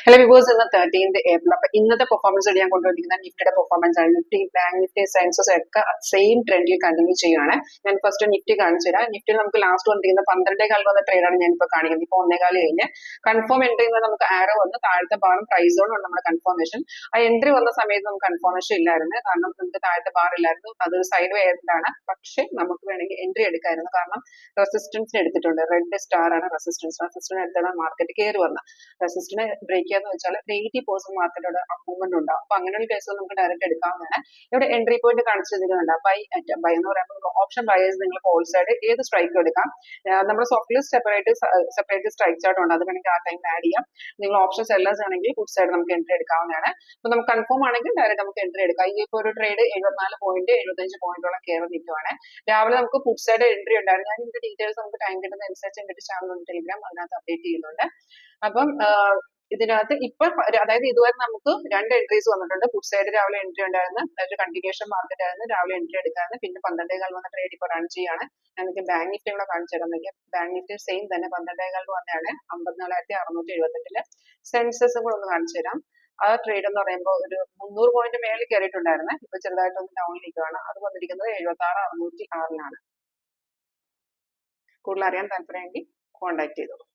Hello viewers, ഇന്ന് 13th April. അപ്പൊ ഇന്നത്തെ പെർഫോമൻസ് ഞാൻ കൊണ്ടുവന്നിരിക്കുന്ന നിഫ്റ്റിയുടെ പെർഫോമൻസ് ആണ്. നിഫ്റ്റി, ബാങ്ക് നിഫ്റ്റി, സെൻസസ് ഒക്കെ സെയിം ട്രെൻഡിൽ കണ്ടിന്യൂ ചെയ്യുകയാണ്. ഞാൻ ഫസ്റ്റ് നിഫ്റ്റി കാണിച്ചു തരാം. നിഫ്റ്റി നമുക്ക് ലാസ്റ്റ് വന്നിരിക്കുന്ന 12.15 വന്ന ട്രേഡാണ് ഞാനിപ്പോൾ കാണിക്കുന്നത്. ഇപ്പോൾ 1.15 കഴിഞ്ഞ് കൺഫേം എൻട്രി ചെയ്യുന്നത് നമുക്ക് ആരോ വന്ന് താഴത്തെ ഭാഗം പ്രൈസ് സോൺ ഉണ്ട് നമ്മുടെ കൺഫർമേഷൻ. ആ എൻട്രി വന്ന സമയത്ത് നമുക്ക് കൺഫർമേഷൻ ഇല്ലായിരുന്നു, കാരണം നമുക്ക് താഴത്തെ ബാർ ഇല്ലായിരുന്നു. അതൊരു സൈഡ് വേ ആണ്. പക്ഷെ നമുക്ക് വേണമെങ്കിൽ എൻട്രി എടുക്കായിരുന്നു, കാരണം റെസിസ്റ്റൻസിന് എടുത്തിട്ടുണ്ട്. റെഡ് സ്റ്റാർ ആണ് റെസിസ്റ്റൻസ് എടുത്താണ് മാർക്കറ്റ് കയറി വന്നത്. റെസിസ്റ്റൻസിനെ ബ്രേക്ക് ചെയ്യാന്ന് വെച്ചാൽ 80% മാർക്കറ്റോടെ മൂവ്മെന്റ് ഉണ്ടാവും. അപ്പൊ അങ്ങനെയുള്ള കേസുകൾ നമുക്ക് ഡയറക്റ്റ് എടുക്കാവുന്നതാണ്. ഇവിടെ എൻട്രി പോയിന്റ് കാണിച്ചിരിക്കുന്നുണ്ട്. ബൈ എന്ന് പറയുമ്പോൾ ഓപ്ഷൻ ബയേഴ്സ് നിങ്ങൾ ഹോൾ സൈഡ് ഏത് സ്ട്രൈക്കും എടുക്കാം. നമ്മുടെ സോഫ്റ്റ്വെയർ സെപ്പറേറ്റ് സ്ട്രൈക്ക് ചാർട്ട് ഉണ്ട്, അത് വേണമെങ്കിൽ ആ ടൈം ആഡ് ചെയ്യാം. നിങ്ങൾ ഓപ്ഷൻ സെല്ലേഴ്സ് ആണെങ്കിൽ ഫുഡ് സൈഡ് നമുക്ക് എൻട്രി എടുക്കാവുന്നതാണ്. അപ്പൊ നമുക്ക് കൺഫേം ആണെങ്കിൽ ഡയറക്റ്റ് നമുക്ക് എൻട്രി എടുക്കാം. ഇതിപ്പോ ഒരു ട്രേഡ് 74.75 പോയിന്റോളം കയറി നിൽക്കുവാണ്. രാവിലെ നമുക്ക് ഫുഡ് സൈഡ് എൻട്രി ഉണ്ടായിരുന്നു. ഞാൻ ഇതിന്റെ ഡീറ്റെയിൽസ് നമുക്ക് ടൈം കിട്ടുന്ന അനുസരിച്ച് എന്റെ ചാനൽ ടെലിഗ്രാം അതിനകത്ത് അപ്ഡേറ്റ് ചെയ്യുന്നുണ്ട്. അപ്പം ഇതിനകത്ത് ഇപ്പൊ അതായത് ഇതുവരെ നമുക്ക് 2 എൻട്രീസ് വന്നിട്ടുണ്ട്. ഫുഡ് സൈഡ് രാവിലെ എൻട്രി ഉണ്ടായിരുന്നു, അതായത് കണ്ടിന്യൂഷൻ മാർക്കറ്റ് ആയിരുന്നു, രാവിലെ എൻട്രി എടുക്കായിരുന്നു. പിന്നെ 12.15 വന്ന ട്രേഡ് ഇപ്പോൾ റൺ ചെയ്യാണ്. എനിക്ക് ബാങ്ക് നിഫ്റ്റി കൂടെ കാണിച്ചു തരാൻ വയ്യ. ബാങ്ക് നിഫ്റ്റി സെയിം തന്നെ 12.15 വന്നതാണ് 54,678. സെൻസസും കൂടെ ഒന്ന് കാണിച്ചു തരാം. ആ ട്രേഡ് എന്ന് പറയുമ്പോൾ ഒരു 300 പോയിന്റ് മേളിൽ കയറിയിട്ടുണ്ടായിരുന്നു. ഇപ്പൊ ചെറുതായിട്ടൊന്ന് ഡൗണിൽ നിൽക്കുകയാണ്. അത് വന്നിരിക്കുന്നത് 76,606 കൂടുതൽ അറിയാൻ താല്പര്യമെങ്കിൽ കോൺടാക്ട് ചെയ്തോളൂ.